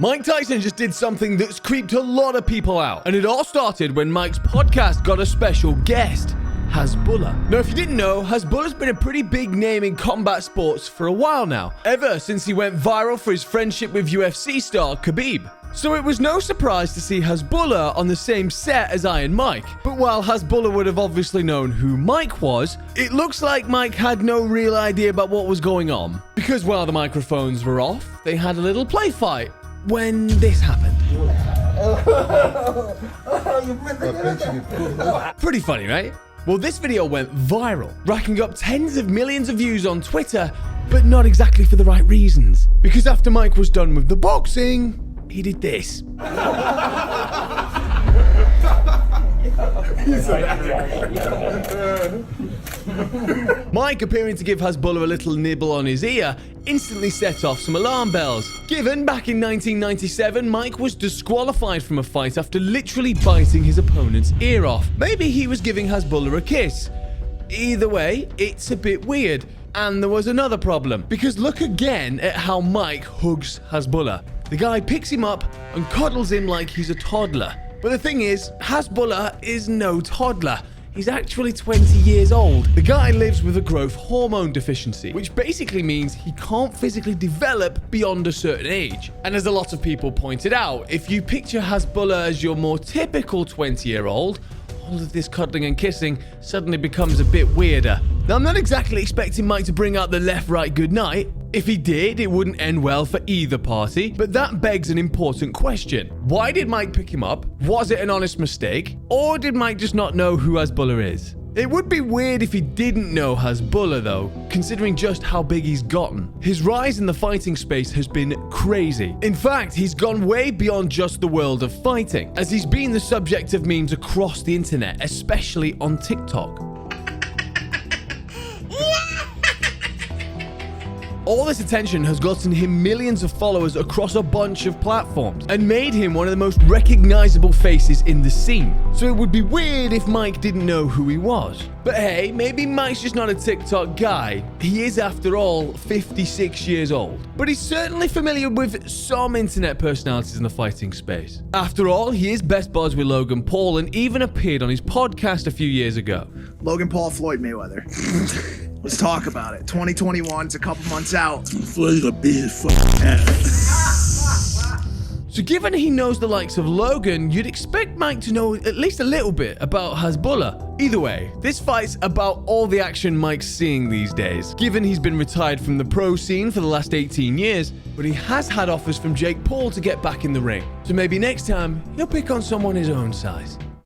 Mike Tyson just did something that's creeped a lot of people out. And it all started when Mike's podcast got a special guest, Hasbulla. Now, if you didn't know, Hasbulla's been a pretty big name in combat sports for a while now, ever since he went viral for his friendship with UFC star Khabib. So it was no surprise to see Hasbulla on the same set as Iron Mike. But while Hasbulla would have obviously known who Mike was, it looks like Mike had no real idea about what was going on. Because while the microphones were off, they had a little play fight when this happened. Pretty funny, right? Well, this video went viral, racking up tens of millions of views on Twitter, but not exactly for the right reasons. Because after Mike was done with the boxing, he did this. Mike, appearing to give Hasbulla a little nibble on his ear, instantly set off some alarm bells. Given back in 1997, Mike was disqualified from a fight after literally biting his opponent's ear off. Maybe he was giving Hasbulla a kiss. Either way, it's a bit weird. And there was another problem, because look again at how Mike hugs Hasbulla. The guy picks him up and coddles him like he's a toddler. But the thing is, Hasbulla is no toddler. He's actually 20 years old. The guy lives with a growth hormone deficiency, which basically means he can't physically develop beyond a certain age. And as a lot of people pointed out, if you picture Hasbulla as your more typical 20-year-old, all of this cuddling and kissing suddenly becomes a bit weirder. Now, I'm not exactly expecting Mike to bring out the left-right goodnight. If he did, it wouldn't end well for either party, but that begs an important question. Why did Mike pick him up? Was it an honest mistake? Or did Mike just not know who Hasbulla is? It would be weird if he didn't know Hasbulla though, considering just how big he's gotten. His rise in the fighting space has been crazy. In fact, he's gone way beyond just the world of fighting, as he's been the subject of memes across the internet, especially on TikTok. All this attention has gotten him millions of followers across a bunch of platforms and made him one of the most recognizable faces in the scene. So it would be weird if Mike didn't know who he was. But hey, maybe Mike's just not a TikTok guy. He is, after all, 56 years old. But he's certainly familiar with some internet personalities in the fighting space. After all, he is best buds with Logan Paul and even appeared on his podcast a few years ago. Logan Paul, Floyd Mayweather. Let's talk about it. 2021's a couple months out. Floyd's a big fucking ass. So given he knows the likes of Logan, you'd expect Mike to know at least a little bit about Hasbulla. Either way, this fight's about all the action Mike's seeing these days, given he's been retired from the pro scene for the last 18 years, but he has had offers from Jake Paul to get back in the ring. So maybe next time, he'll pick on someone his own size.